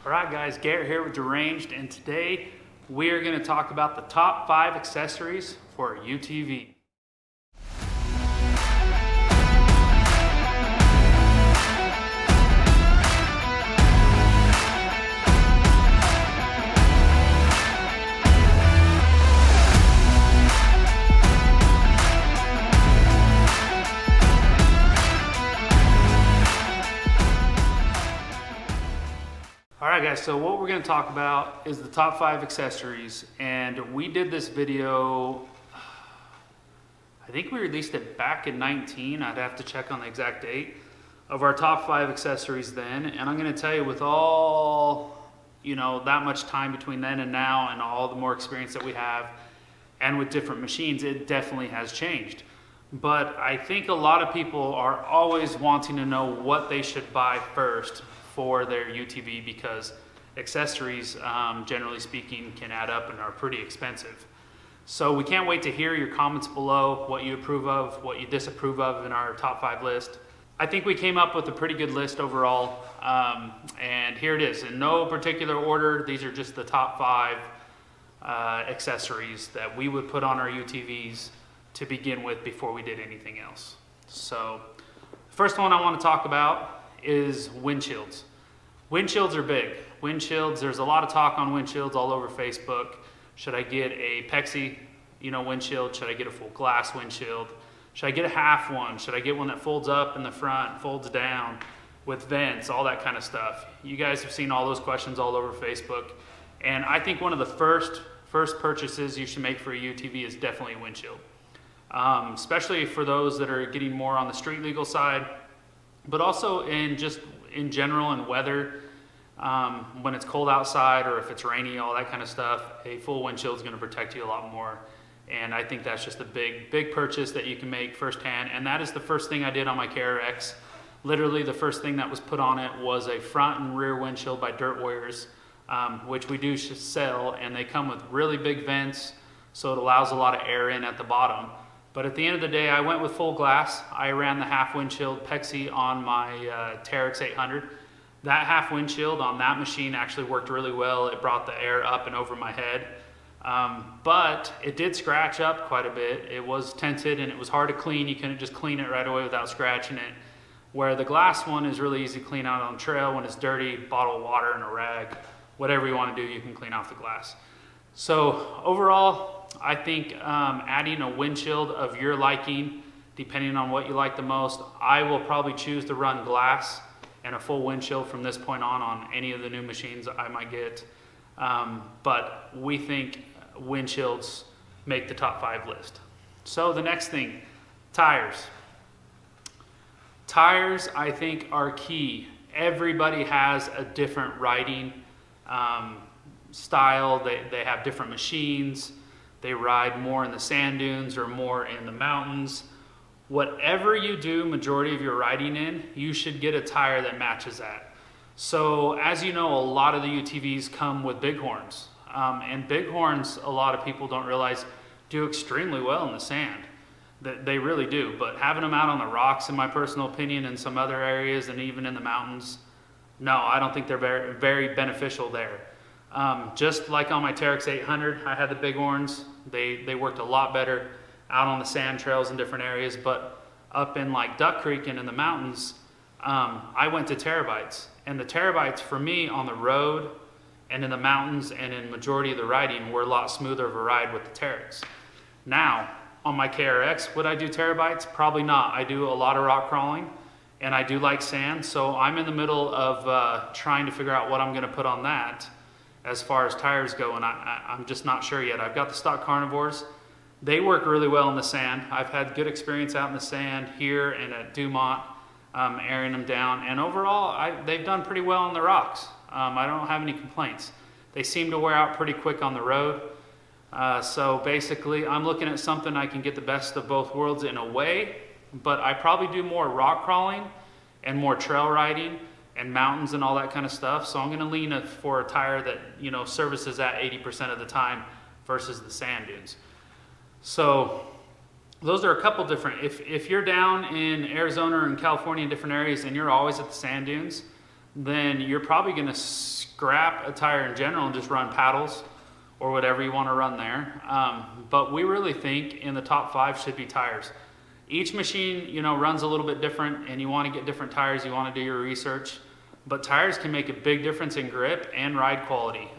All right guys, Garrett here with Deranged, and today we are going to talk about the top 5 accessories for a UTV. Alright guys, so what we're going to talk about is the top 5 accessories, and we did this video, I think we released it back in 19, I'd have to check on the exact date, of our top 5 accessories then, and I'm going to tell you with all, that much time between then and now and all the more experience that we have, and with different machines, it definitely has changed. But I think a lot of people are always wanting to know what they should buy first for their UTV, because accessories, generally speaking, can add up and are pretty expensive. So we can't wait to hear your comments below, what you approve of, what you disapprove of in our top 5 list. I think we came up with a pretty good list overall, and here it is. In no particular order, these are just the top 5 accessories that we would put on our UTVs to begin with before we did anything else. So the first one I want to talk about is windshields. Windshields are big. Windshields, there's a lot of talk on windshields all over Facebook. Should I get a Pexi, windshield? Should I get a full glass windshield? Should I get a half one? Should I get one that folds up in the front, folds down with vents, all that kind of stuff? You guys have seen all those questions all over Facebook. And I think one of the first purchases you should make for a UTV is definitely a windshield. Especially for those that are getting more on the street legal side, but also in general in weather, when it's cold outside or if it's rainy, all that kind of stuff, a full windshield is going to protect you a lot more. And I think that's just a big purchase that you can make firsthand. And that is the first thing I did on my KRX. Literally the first thing that was put on it was a front and rear windshield by Dirt Warriors, which we do sell, and they come with really big vents, so it allows a lot of air in at the bottom. But at the end of the day, I went with full glass. I ran the half windshield Pexi on my Tyres 800. That half windshield on that machine actually worked really well. It brought the air up and over my head. But it did scratch up quite a bit. It was tinted and it was hard to clean. You couldn't just clean it right away without scratching it. Where the glass one is really easy to clean out on the trail. When it's dirty, bottle of water and a rag, whatever you want to do, you can clean off the glass. So overall, I think adding a windshield of your liking, depending on what you like the most, I will probably choose to run glass and a full windshield from this point on any of the new machines I might get. But we think windshields make the top 5 list. So the next thing, tires. Tires, I think, are key. Everybody has a different riding style. They have different machines. They ride more in the sand dunes or more in the mountains. Whatever you do majority of your riding in, you should get a tire that matches that. So as you know, a lot of the UTVs come with bighorns. And bighorns, a lot of people don't realize, do extremely well in the sand. They really do. But having them out on the rocks, in my personal opinion, in some other areas and even in the mountains, no, I don't think they're very beneficial there. Just like on my Tyres 800, I had the bighorns. They worked a lot better out on the sand trails in different areas, but up in like Duck Creek and in the mountains, I went to terabytes. And the terabytes for me on the road and in the mountains and in majority of the riding were a lot smoother of a ride with the Tyres. Now, on my KRX, would I do terabytes? Probably not. I do a lot of rock crawling and I do like sand, so I'm in the middle of trying to figure out what I'm gonna put on that as far as tires go, and I'm just not sure yet. I've got the stock carnivores. They work really well in the sand. I've had good experience out in the sand here and at Dumont, airing them down, and overall they've done pretty well on the rocks. I don't have any complaints. They seem to wear out pretty quick on the road. So basically I'm looking at something I can get the best of both worlds in a way, but I probably do more rock crawling and more trail riding and mountains and all that kind of stuff. So I'm going to lean for a tire that, services that 80% of the time versus the sand dunes. So those are a couple different, if you're down in Arizona or in California in different areas and you're always at the sand dunes, then you're probably going to scrap a tire in general and just run paddles or whatever you want to run there. But we really think in the top 5 should be tires. Each machine, you know, runs a little bit different, and you want to get different tires. You want to do your research, but tires can make a big difference in grip and ride quality.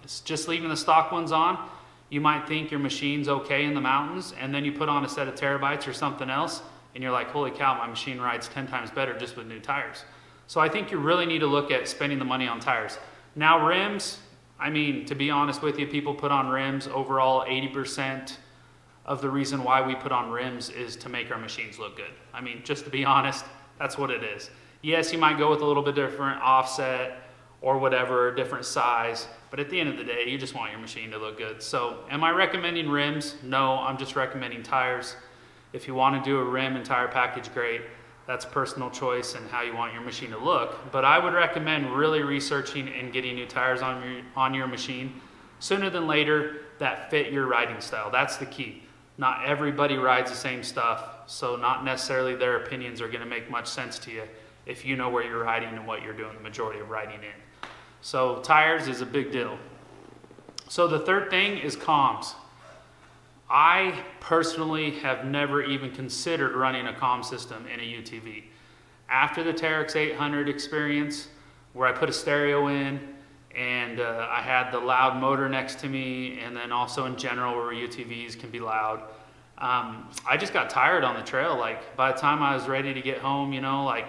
It's just leaving the stock ones on, you might think your machine's okay in the mountains, and then you put on a set of terabytes or something else, and you're like, holy cow, my machine rides 10 times better just with new tires. So I think you really need to look at spending the money on tires. Now rims, I mean, to be honest with you, people put on rims. Overall, 80% of the reason why we put on rims is to make our machines look good. I mean, just to be honest, that's what it is. Yes, you might go with a little bit different offset or whatever, different size, but at the end of the day, you just want your machine to look good. So am I recommending rims? No, I'm just recommending tires. If you want to do a rim and tire package, great. That's personal choice and how you want your machine to look. But I would recommend really researching and getting new tires on your machine sooner than later that fit your riding style. That's the key. Not everybody rides the same stuff, so not necessarily their opinions are going to make much sense to you if you know where you're riding and what you're doing the majority of riding in. So tires is a big deal. So the third thing is comms. I personally have never even considered running a comm system in a UTV. After the Tyres 800 experience, where I put a stereo in, and I had the loud motor next to me, and then also in general where UTVs can be loud, I just got tired on the trail. Like by the time I was ready to get home, you know, like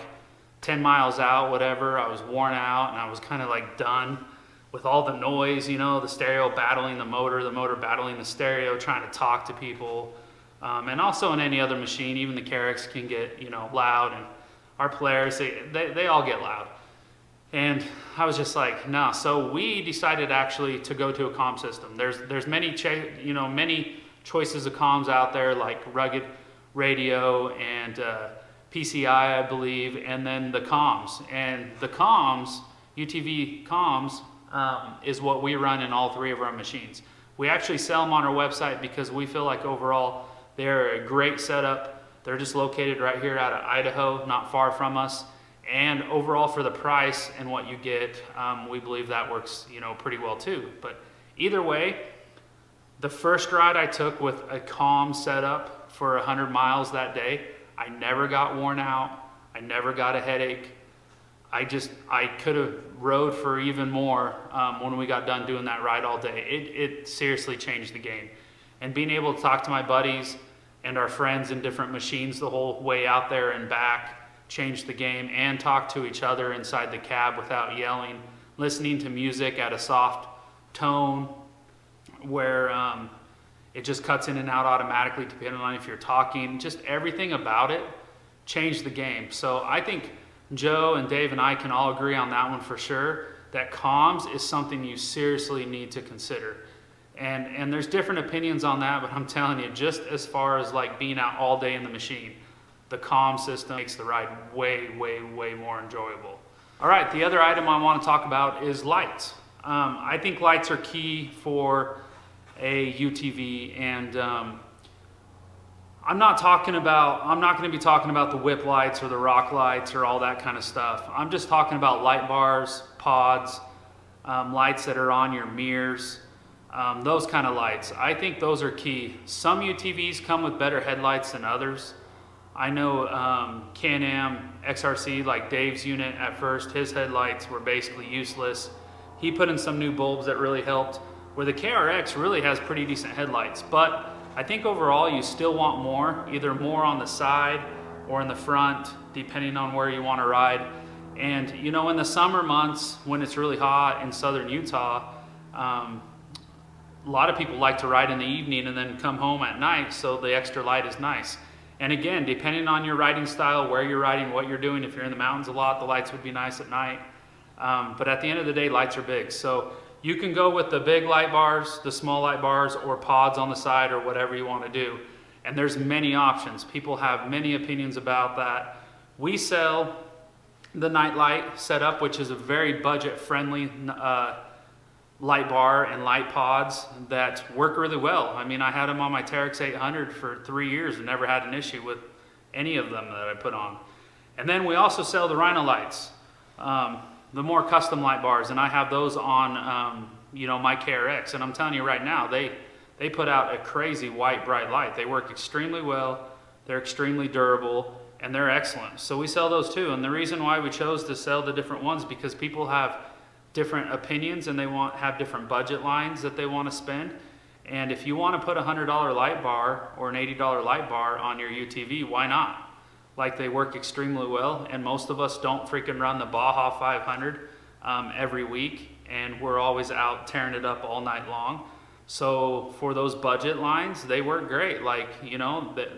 10 miles out, whatever, I was worn out and I was kind of like done with all the noise, you know, the stereo battling the motor battling the stereo, trying to talk to people. And also in any other machine, even the Carracks can get, you know, loud, and our Polaris, they all get loud. And I was just like, no. So we decided actually to go to a comm system. There's many choices of comms out there, like rugged radio and PCI, I believe, and then the comms. And the comms, UTV comms, is what we run in all 3 of our machines. We actually sell them on our website because we feel like overall they're a great setup. They're just located right here out of Idaho, not far from us. And overall for the price and what you get, we believe that works, you know, pretty well too. But either way, the first ride I took with a comm setup for 100 miles that day, I never got worn out. I never got a headache. I could have rode for even more when we got done doing that ride all day. It seriously changed the game. And being able to talk to my buddies and our friends in different machines the whole way out there and back changed the game, and talk to each other inside the cab without yelling, listening to music at a soft tone where it just cuts in and out automatically depending on if you're talking. Just everything about it changed the game. So I think Joe and Dave and I can all agree on that one for sure, that comms is something you seriously need to consider. And there's different opinions on that, but I'm telling you, just as far as like being out all day in the machine, the comm system makes the ride way, way, way more enjoyable. All right, the other item I want to talk about is lights. I think lights are key for a UTV, and I'm not going to be talking about the whip lights or the rock lights or all that kind of stuff. I'm just talking about light bars, pods, lights that are on your mirrors, those kind of lights. I think those are key. Some UTVs come with better headlights than others. I know Can-Am XRC, like Dave's unit at first, his headlights were basically useless. He put in some new bulbs that really helped, where the KRX really has pretty decent headlights. But I think overall you still want more, either more on the side or in the front, depending on where you want to ride. And you know, in the summer months when it's really hot in southern Utah, a lot of people like to ride in the evening and then come home at night, so the extra light is nice. And again, depending on your riding style, where you're riding, what you're doing, if you're in the mountains a lot, the lights would be nice at night. But at the end of the day, lights are big. So you can go with the big light bars, the small light bars, or pods on the side, or whatever you want to do. And there's many options. People have many opinions about that. We sell the night light setup, which is a very budget-friendly light bar and light pods that work really well. I mean, I had them on my Tyres 800 for 3 years and never had an issue with any of them that I put on. And then we also sell the Rhino lights. the more custom light bars, and I have those on my KRX, and I'm telling you right now, they put out a crazy white bright light. They work extremely well, they're extremely durable, and they're excellent. So we sell those too, and the reason why we chose to sell the different ones, because people have different opinions and they have different budget lines that they want to spend. And if you want to put a $100 light bar or an $80 light bar on your UTV, why not? Like, they work extremely well, and most of us don't freaking run the Baja 500 every week, and we're always out tearing it up all night long. So for those budget lines, they work great. Like,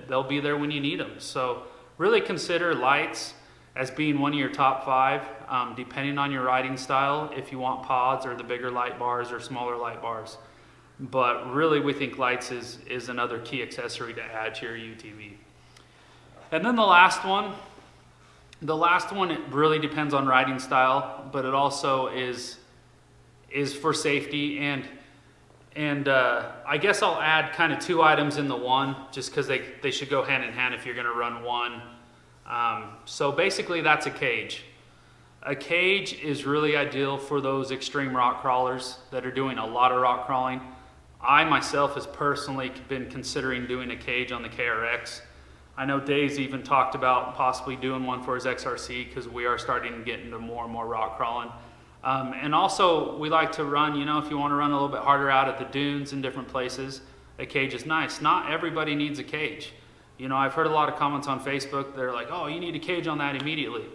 they'll be there when you need them. So really consider lights as being one of your top 5, depending on your riding style, if you want pods or the bigger light bars or smaller light bars. But really, we think lights is another key accessory to add to your UTV. And then the last one, it really depends on riding style, but it also is for safety. And I guess I'll add kind of 2 items in the one, just because they should go hand in hand if you're going to run one. So basically, that's a cage. A cage is really ideal for those extreme rock crawlers that are doing a lot of rock crawling. I myself has personally been considering doing a cage on the KRX. I know Dave's even talked about possibly doing one for his XRC, because we are starting to get into more and more rock crawling. And also, we like to run, if you want to run a little bit harder out at the dunes and different places, a cage is nice. Not everybody needs a cage. I've heard a lot of comments on Facebook. They're like, oh, you need a cage on that immediately.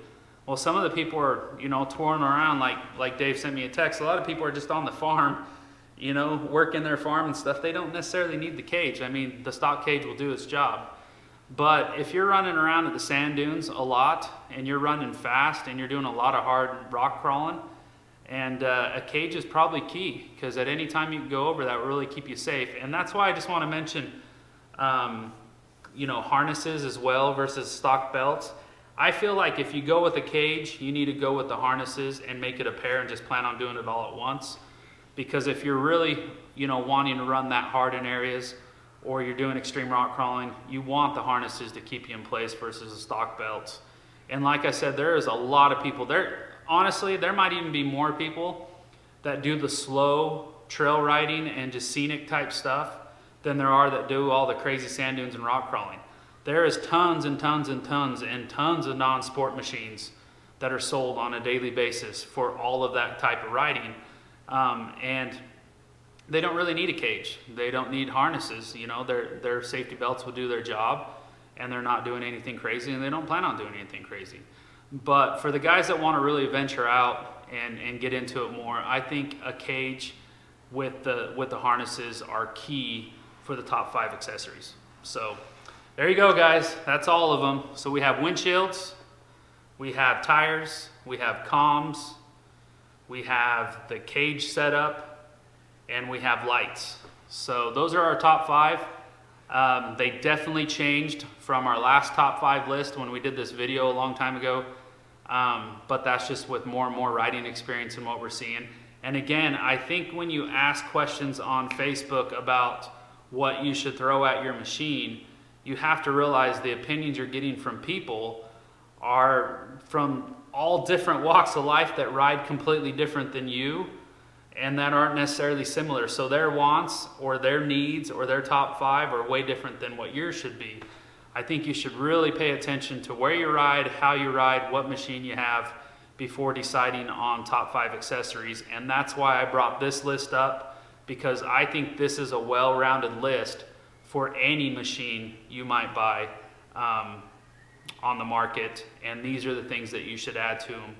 Well, some of the people are, touring around, like Dave sent me a text. A lot of people are just on the farm, working their farm and stuff. They don't necessarily need the cage. I mean, the stock cage will do its job. But if you're running around at the sand dunes a lot, and you're running fast, and you're doing a lot of hard rock crawling, and a cage is probably key, because at any time you can go over, that will really keep you safe. And that's why I just want to mention, harnesses as well versus stock belts. I feel like if you go with a cage, you need to go with the harnesses and make it a pair and just plan on doing it all at once. Because if you're really, wanting to run that hard in areas, or you're doing extreme rock crawling, you want the harnesses to keep you in place versus the stock belts. And like I said, there is a lot of people there. Honestly, there might even be more people that do the slow trail riding and just scenic type stuff than there are that do all the crazy sand dunes and rock crawling. There is tons and tons and tons and tons of non-sport machines that are sold on a daily basis for all of that type of riding. And they don't really need a cage. They don't need harnesses. Their safety belts will do their job, and they're not doing anything crazy, and they don't plan on doing anything crazy. But for the guys that want to really venture out and get into it more, I think a cage with the harnesses are key for the top 5 accessories. So there you go, guys. That's all of them. So we have windshields, we have tires, we have comms, we have the cage setup, and we have lights. So those are our top 5. They definitely changed from our last top 5 list when we did this video a long time ago. But that's just with more and more riding experience and what we're seeing. And again, I think when you ask questions on Facebook about what you should throw at your machine, you have to realize the opinions you're getting from people are from all different walks of life that ride completely different than you, and that aren't necessarily similar. So their wants or their needs or their top 5 are way different than what yours should be. I think you should really pay attention to where you ride, how you ride, what machine you have before deciding on top 5 accessories. And that's why I brought this list up, because I think this is a well-rounded list for any machine you might buy on the market. And these are the things that you should add to them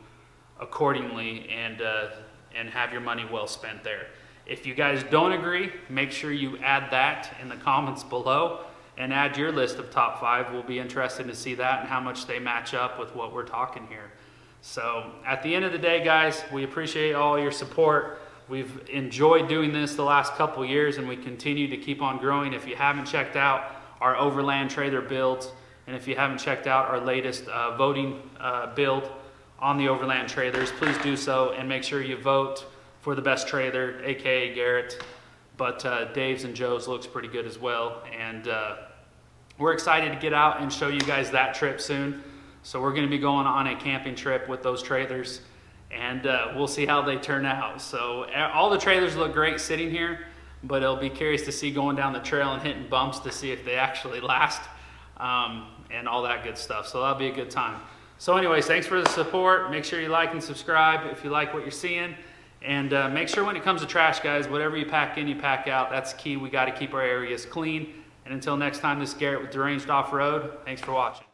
accordingly, and have your money well spent there. If you guys don't agree, make sure you add that in the comments below and add your list of top 5. We'll be interested to see that and how much they match up with what we're talking here. So at the end of the day, guys, we appreciate all your support. We've enjoyed doing this the last couple years, and we continue to keep on growing. If you haven't checked out our overland trailer builds, and if you haven't checked out our latest voting build on the overland trailers, please do so, and make sure you vote for the best trailer, aka Garrett. But Dave's and Joe's looks pretty good as well, and we're excited to get out and show you guys that trip soon. So we're going to be going on a camping trip with those trailers, and we'll see how they turn out. So all the trailers look great sitting here, but it'll be curious to see going down the trail and hitting bumps to see if they actually last, and all that good stuff. So that'll be a good time. So anyways, thanks for the support. Make sure you like and subscribe if you like what you're seeing. And make sure when it comes to trash, guys, whatever you pack in, you pack out. That's key. We got to keep our areas clean. And until next time, this is Garrett with Deranged Off-Road. Thanks for watching.